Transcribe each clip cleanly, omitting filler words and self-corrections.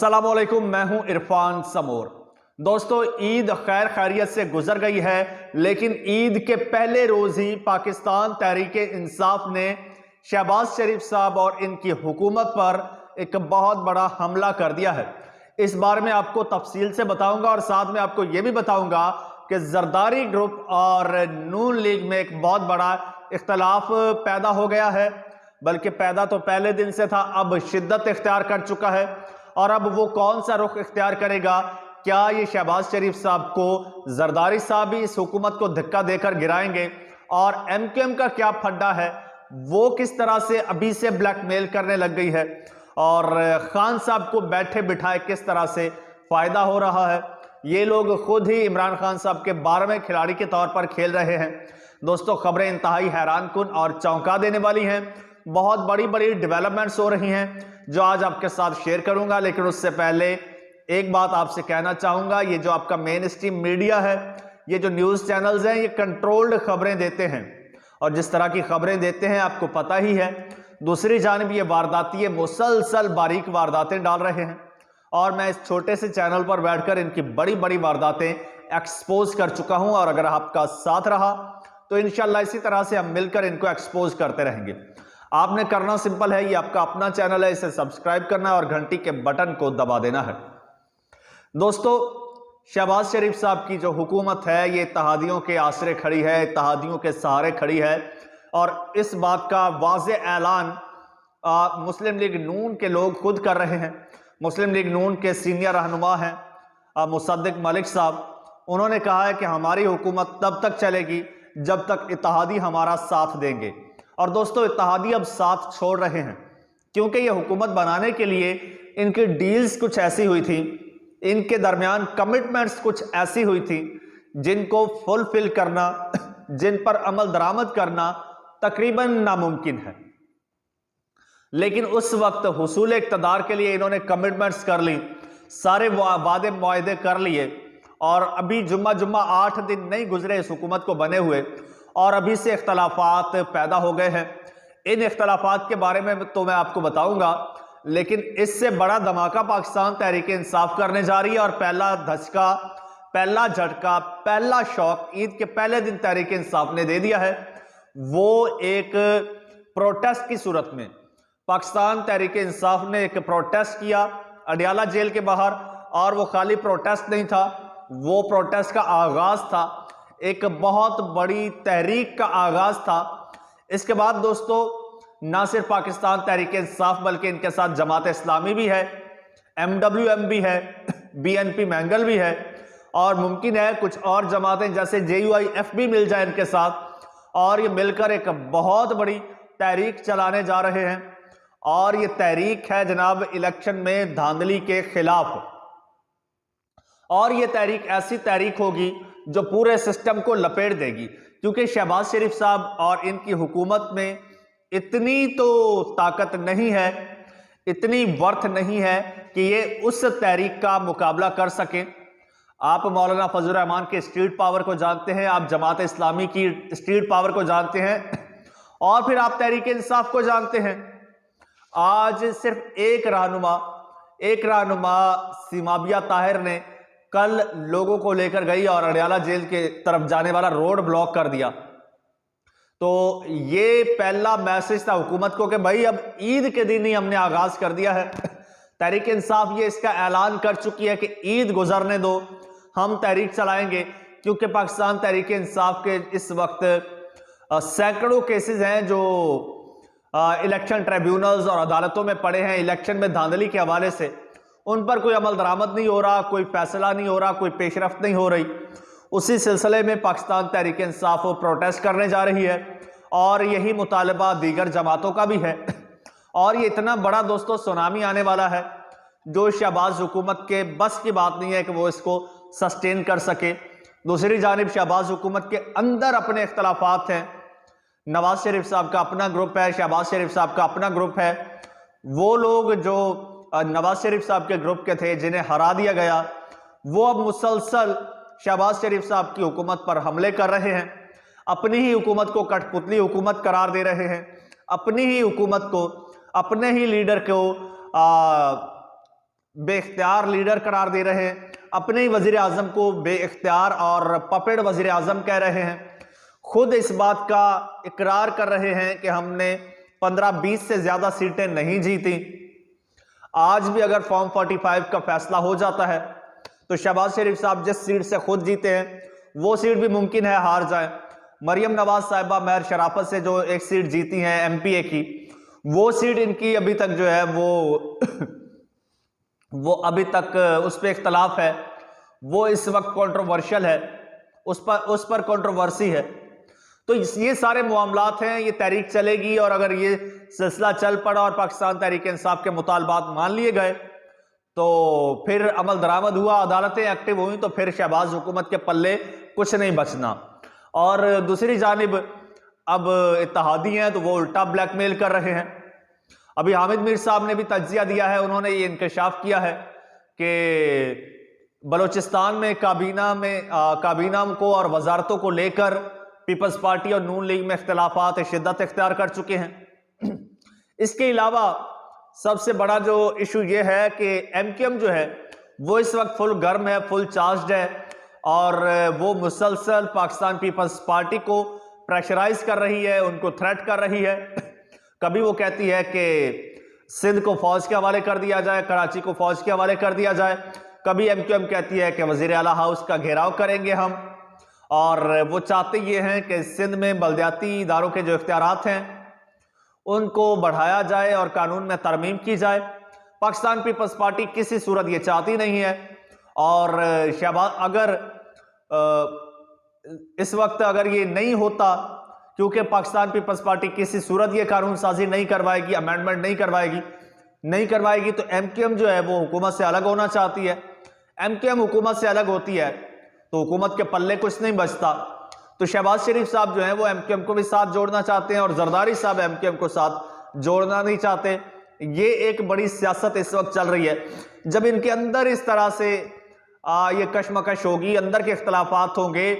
अस्सलाम वालेकुम, मैं हूं इरफान समोर। दोस्तों, ईद खैर खैरियत से गुजर गई है, लेकिन ईद के पहले रोज ही पाकिस्तान तहरीक इंसाफ ने शहबाज शरीफ साहब और इनकी हुकूमत पर एक बहुत बड़ा हमला कर दिया है। इस बारे में आपको तफसील से बताऊंगा और साथ में आपको यह भी बताऊंगा कि जरदारी ग्रुप और नून लीग में एक बहुत बड़ा इख्तलाफ पैदा हो गया है, बल्कि पैदा तो पहले दिन से था, अब शिद्दत इख्तियार कर चुका है। और अब वो कौन सा रुख इख्तियार करेगा? क्या ये शहबाज शरीफ साहब को जरदारी साहब ही इस हुकूमत को धक्का देकर गिराएंगे? और एमक्यूएम का क्या फड्डा है, वो किस तरह से अभी से ब्लैकमेल करने लग गई है और खान साहब को बैठे बिठाए किस तरह से फायदा हो रहा है? ये लोग खुद ही इमरान खान साहब के 12वें खिलाड़ी के तौर पर खेल रहे हैं। दोस्तों, खबरें इंतहाई हैरानकुन और चौंका देने वाली हैं। बहुत बड़ी बड़ी डेवलपमेंट्स हो रही हैं जो आज आपके साथ शेयर करूंगा, लेकिन उससे पहले एक बात आपसे कहना चाहूंगा। ये जो आपका मेन स्ट्रीम मीडिया है, ये जो न्यूज चैनल्स हैं, ये कंट्रोल्ड खबरें देते हैं और जिस तरह की खबरें देते हैं आपको पता ही है। दूसरी जानिब ये वारदाती मुसलसल बारीक वारदातें डाल रहे हैं और मैं इस छोटे से चैनल पर बैठकर इनकी बड़ी बड़ी वारदातें एक्सपोज कर चुका हूं और अगर आपका साथ रहा तो इंशाल्लाह इसी तरह से हम मिलकर इनको एक्सपोज करते रहेंगे। आपने करना सिंपल है, ये आपका अपना चैनल है, इसे सब्सक्राइब करना है और घंटी के बटन को दबा देना है। दोस्तों, शहबाज शरीफ साहब की जो हुकूमत है ये इत्तेहादियों के आसरे खड़ी है, इत्तेहादियों के सहारे खड़ी है और इस बात का वाज़े ऐलान मुस्लिम लीग नून के लोग खुद कर रहे हैं। मुस्लिम लीग नून के सीनियर रहनुमा हैं मुसद्दिक मलिक साहब। उन्होंने कहा है कि हमारी हुकूमत तब तक चलेगी जब तक इत्तेहादी हमारा साथ देंगे। और दोस्तों, इत्तेहादी अब साथ छोड़ रहे हैं क्योंकि ये हुकूमत बनाने के लिए इनकी डील्स कुछ ऐसी हुई थी, इनके दरमियान कमिटमेंट्स कुछ ऐसी हुई थी जिनको फुलफिल करना, जिन पर अमल दरामद करना तकरीबन नामुमकिन है। लेकिन उस वक्त हुसूल इक़्तिदार के लिए इन्होंने कमिटमेंट्स कर ली, सारे वादे मुआहदे कर लिए और अभी जुम्मा 8 दिन नहीं गुजरे इस हुकूमत को बने हुए और अभी से इख्तलाफात पैदा हो गए हैं। इन इख्तलाफात के बारे में तो मैं आपको बताऊंगा, लेकिन इससे बड़ा धमाका पाकिस्तान तहरीक इंसाफ करने जा रही है और पहला धचका, पहला झटका, पहला शॉक ईद के पहले दिन तहरीक इंसाफ ने दे दिया है। वो एक प्रोटेस्ट की सूरत में पाकिस्तान तहरीक इंसाफ ने एक प्रोटेस्ट किया अडियाला जेल के बाहर, और वो खाली प्रोटेस्ट नहीं था, वो प्रोटेस्ट का आगाज था, एक बहुत बड़ी तहरीक का आगाज था। इसके बाद दोस्तों, ना सिर्फ पाकिस्तान तहरीक इंसाफ बल्कि इनके साथ जमात इस्लामी भी है, MWM भी है, BNP मैंगल भी है और मुमकिन है कुछ और जमातें जैसे JUIF भी मिल जाए इनके साथ और ये मिलकर एक बहुत बड़ी तहरीक चलाने जा रहे हैं। और ये तहरीक है जनाब इलेक्शन में धांधली के खिलाफ, और ये तहरीक ऐसी तहरीक होगी जो पूरे सिस्टम को लपेट देगी, क्योंकि शहबाज शरीफ साहब और इनकी हुकूमत में इतनी तो ताकत नहीं है, इतनी वर्थ नहीं है कि ये उस तहरीक का मुकाबला कर सकें। आप मौलाना फजल रहमान के स्ट्रीट पावर को जानते हैं, आप जमात इस्लामी की स्ट्रीट पावर को जानते हैं और फिर आप तहरीक इंसाफ को जानते हैं। आज सिर्फ एक रहनुमा सीमाबिया ताहिर ने कल लोगों को लेकर गई और अडियाला जेल के तरफ जाने वाला रोड ब्लॉक कर दिया। तो ये पहला मैसेज था हुकूमत को कि भाई अब ईद के दिन ही हमने आगाज कर दिया है। तहरीक इंसाफ ये इसका ऐलान कर चुकी है कि ईद गुजरने दो, हम तहरीक चलाएंगे, क्योंकि पाकिस्तान तहरीक इंसाफ के इस वक्त सैकड़ों केसेस हैं जो इलेक्शन ट्रिब्यूनल्स और अदालतों में पड़े हैं इलेक्शन में धांधली के हवाले से। उन पर कोई अमल दरामद नहीं हो रहा, कोई फैसला नहीं हो रहा, कोई पेशरफ्त नहीं हो रही। उसी सिलसिले में पाकिस्तान तहरीक इंसाफ वो प्रोटेस्ट करने जा रही है और यही मुतालबा दीगर जमातों का भी है। और ये इतना बड़ा दोस्तों सुनामी आने वाला है जो शहबाज हुकूमत के बस की बात नहीं है कि वो इसको सस्टेन कर सके। दूसरी जानिब शहबाज हुकूमत के अंदर अपने इख्तलाफात हैं। नवाज शरीफ साहब का अपना ग्रुप है, शहबाज शरीफ साहब का अपना ग्रुप है। वो लोग जो नवाज शरीफ साहब के ग्रुप के थे जिन्हें हरा दिया गया, वो अब मुसलसल शहबाज शरीफ साहब की हुकूमत पर हमले कर रहे हैं, अपनी ही हुकूमत को कठपुतली हुकूमत करार दे रहे हैं, अपनी ही हुकूमत को, अपने ही लीडर को बेइख्तियार लीडर करार दे रहे हैं, अपने ही वजीर आजम को बेइख्तियार और पपेट वजीर आजम कह रहे हैं, खुद इस बात का इकरार कर रहे हैं कि हमने 15-20 से ज्यादा सीटें नहीं जीती। आज भी अगर फॉर्म 45 का फैसला हो जाता है तो शहबाज शरीफ साहब जिस सीट से खुद जीते हैं वो सीट भी मुमकिन है हार जाए। मरियम नवाज साहिबा महर शराफत से जो एक सीट जीती हैं एमपीए की, वो सीट इनकी अभी तक जो है वो अभी तक उस पर इख्तलाफ है, वो इस वक्त कंट्रोवर्शियल है, उस पर कंट्रोवर्सी है। तो ये सारे मामलात हैं, ये तहरीक चलेगी और अगर ये सिलसिला चल पड़ा और पाकिस्तान तहरीक इंसाफ के मुतालबात मान लिए गए तो फिर अमल दरामद हुआ, अदालतें एक्टिव हुई, तो फिर शहबाज हुकूमत के पल्ले कुछ नहीं बचना। और दूसरी जानिब अब इत्तेहादी हैं तो वो उल्टा ब्लैकमेल कर रहे हैं। अभी हामिद मीर साहब ने भी तज्जिया दिया है, उन्होंने ये इंकशाफ किया है कि बलोचिस्तान में काबीना को और वजारतों को लेकर पीपल्स पार्टी और नून लीग में इख्तलाफात शिद्दत इख्तियार कर चुके हैं। इसके अलावा सबसे बड़ा जो इशू ये है कि एमक्यूएम जो है वो इस वक्त फुल गर्म है, फुल चार्ज्ड है और वो मुसलसल पाकिस्तान पीपल्स पार्टी को प्रेशराइज कर रही है, उनको थ्रेट कर रही है। कभी वो कहती है कि सिंध को फौज के हवाले कर दिया जाए, कराची को फौज के हवाले कर दिया जाए, कभी एमक्यूएम कहती है कि वजीर आला हाउस का घेराव करेंगे हम, और वो चाहते ये हैं कि सिंध में बल्दियाती इदारों के जो इख्तियारात हैं उनको बढ़ाया जाए और कानून में तरमीम की जाए। पाकिस्तान पीपल्स पार्टी किसी सूरत ये चाहती नहीं है और शहबाज अगर इस वक्त अगर ये नहीं होता, क्योंकि पाकिस्तान पीपल्स पार्टी किसी सूरत ये कानून साजी नहीं करवाएगी, अमेंडमेंट नहीं करवाएगी तो एमक्यूएम जो है वो हुकूमत से अलग होना चाहती है। एमक्यूएम हुकूमत से अलग होती है तो हुकूमत के पल्ले कुछ नहीं बचता। तो शहबाज शरीफ साहब जो हैं वो एमक्यूएम को भी साथ जोड़ना चाहते हैं और जरदारी साहब एमक्यूएम को साथ जोड़ना नहीं चाहते। ये एक बड़ी सियासत इस वक्त चल रही है। जब इनके अंदर इस तरह से ये कशमकश होगी, अंदर के इख्तलाफात होंगे,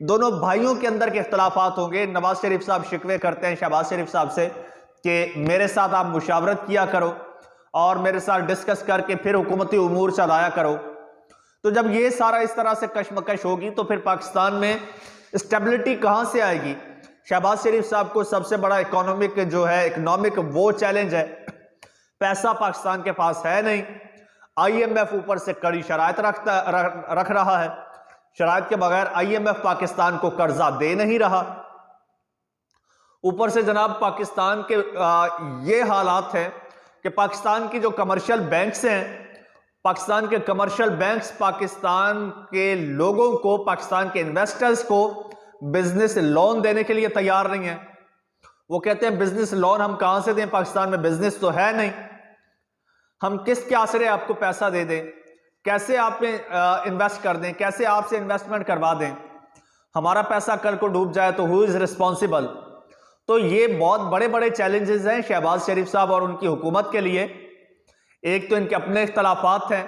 दोनों भाइयों के अंदर के इख्तलाफात होंगे। नवाज शरीफ साहब शिकवे करते हैं शहबाज शरीफ साहब से कि मेरे साथ आप मुशावरत किया करो और मेरे साथ डिस्कस करके फिर हुकूमती उमूर चलाया करो। तो जब ये सारा इस तरह से कशमकश होगी तो फिर पाकिस्तान में स्टेबिलिटी कहां से आएगी? शहबाज शरीफ साहब को सबसे बड़ा इकोनॉमिक वो चैलेंज है, पैसा पाकिस्तान के पास है नहीं, आईएमएफ ऊपर से कड़ी शराइत रख रहा है, शराइत के बगैर आईएमएफ पाकिस्तान को कर्जा दे नहीं रहा। ऊपर से जनाब पाकिस्तान के ये हालात हैं कि पाकिस्तान की जो कमर्शियल बैंक्स हैं, पाकिस्तान के कमर्शियल बैंक्स पाकिस्तान के लोगों को, पाकिस्तान के इन्वेस्टर्स को बिजनेस लोन देने के लिए तैयार नहीं है। वो कहते हैं बिजनेस लोन हम कहां से दें, पाकिस्तान में बिजनेस तो है नहीं, हम किसके आसरे आपको पैसा दे दें, कैसे आप में इन्वेस्ट कर दें, कैसे आपसे इन्वेस्टमेंट करवा दें, हमारा पैसा कल को डूब जाए तो हु इज रिस्पॉन्सिबल। तो ये बहुत बड़े बड़े चैलेंजेस हैं शहबाज शरीफ साहब और उनकी हुकूमत के लिए। एक तो इनके अपने इख्तलाफात हैं,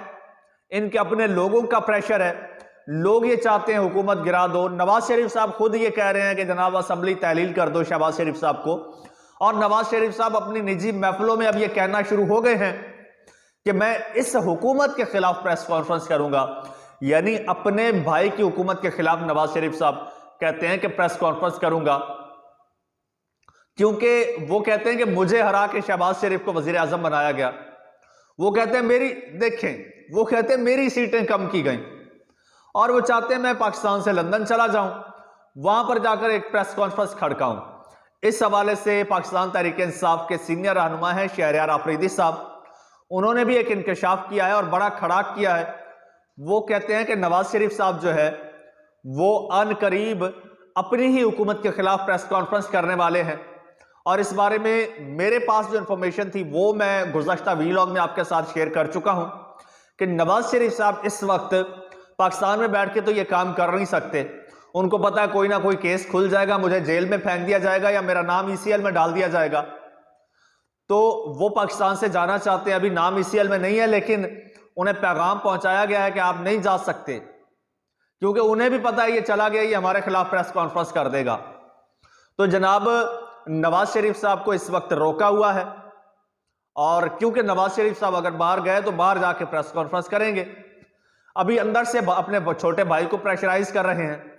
इनके अपने लोगों का प्रेशर है, लोग ये चाहते हैं हुकूमत गिरा दो। नवाज शरीफ साहब खुद ये कह रहे हैं कि जनाब असम्बली तहलील कर दो शहबाज शरीफ साहब को, और नवाज शरीफ साहब अपनी निजी महफिलों में अब ये कहना शुरू हो गए हैं कि मैं इस हुकूमत के खिलाफ प्रेस कॉन्फ्रेंस करूंगा। यानी अपने भाई की हुकूमत के खिलाफ नवाज शरीफ साहब कहते हैं कि प्रेस कॉन्फ्रेंस करूंगा, क्योंकि वो कहते हैं कि मुझे हरा के शहबाज शरीफ को वजीर आजम बनाया गया। वो कहते हैं वो कहते हैं मेरी सीटें कम की गई और वो चाहते हैं मैं पाकिस्तान से लंदन चला जाऊं, वहां पर जाकर एक प्रेस कॉन्फ्रेंस खड़काऊं। इस हवाले से पाकिस्तान तहरीक इंसाफ के सीनियर रहनुमा हैं शहरयार आफरीदी साहब, उन्होंने भी एक इंकशाफ किया है और बड़ा खड़ाक किया है। वो कहते हैं कि नवाज शरीफ साहब जो है वो अनकरीब अपनी ही हुकूमत के खिलाफ प्रेस कॉन्फ्रेंस करने वाले हैं। और इस बारे में मेरे पास जो इंफॉर्मेशन थी वो मैं गुज़श्ता वीलॉग में आपके साथ शेयर कर चुका हूं कि नवाज शरीफ साहब इस वक्त पाकिस्तान में बैठ के तो ये काम कर नहीं सकते। उनको पता है कोई ना कोई केस खुल जाएगा, मुझे जेल में फेंक दिया जाएगा या मेरा नाम ईसीएल में डाल दिया जाएगा। तो वो पाकिस्तान से जाना चाहते हैं। अभी नाम ईसीएल में नहीं है, लेकिन उन्हें पैगाम पहुंचाया गया है कि आप नहीं जा सकते, क्योंकि उन्हें भी पता है ये चला गया, ये हमारे खिलाफ प्रेस कॉन्फ्रेंस कर देगा। तो जनाब नवाज शरीफ साहब को इस वक्त रोका हुआ है और क्योंकि नवाज शरीफ साहब अगर बाहर गए तो बाहर जाके प्रेस कॉन्फ्रेंस करेंगे। अभी अंदर से अपने छोटे भाई को प्रेशराइज कर रहे हैं।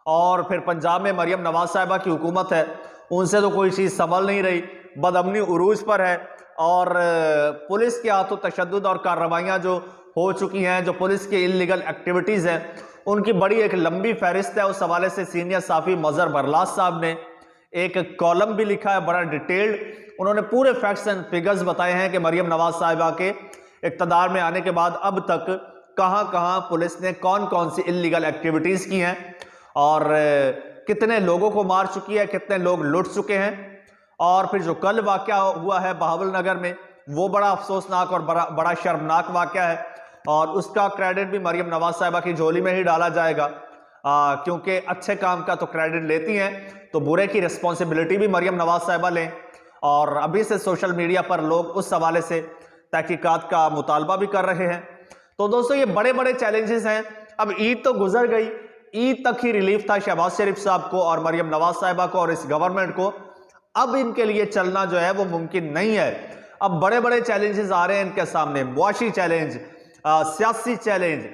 और फिर पंजाब में मरियम नवाज साहिबा की हुकूमत है, उनसे तो कोई चीज़ संभल नहीं रही, बदअमनी उरूज पर है। और पुलिस के हाथों तशद्दुद और कार्रवाइयाँ जो हो चुकी हैं, जो पुलिस की इलीगल एक्टिविटीज़ हैं, उनकी बड़ी एक लंबी फहरिस्त है। उस हवाले से सीनियर साफ़ी मजहर बरलास साहब ने एक कॉलम भी लिखा है, बड़ा डिटेल्ड। उन्होंने पूरे फैक्ट्स एंड फिगर्स बताए हैं कि मरियम नवाज साहिबा के इक़्तिदार में आने के बाद अब तक कहां कहां पुलिस ने कौन कौन सी इलीगल एक्टिविटीज़ की हैं और कितने लोगों को मार चुकी है, कितने लोग लुट चुके हैं। और फिर जो कल वाक़या हुआ है बहावल नगर में, वो बड़ा अफसोसनाक और बड़ा शर्मनाक वाक़या है और उसका क्रेडिट भी मरियम नवाज साहिबा की झोली में ही डाला जाएगा, क्योंकि अच्छे काम का तो क्रेडिट लेती हैं, तो बुरे की रिस्पॉन्सिबिलिटी भी मरियम नवाज साहिबा लें। और अभी से सोशल मीडिया पर लोग उस हवाले से तहकीकात का मुतालबा भी कर रहे हैं। तो दोस्तों, ये बड़े बड़े चैलेंजेस हैं। अब ईद तो गुजर गई, ईद तक ही रिलीफ था शहबाज शरीफ साहब को और मरियम नवाज साहिबा को और इस गवर्नमेंट को। अब इनके लिए चलना जो है वो मुमकिन नहीं है। अब बड़े बड़े चैलेंजेस आ रहे हैं इनके सामने, मुआशी चैलेंज, सियासी चैलेंज,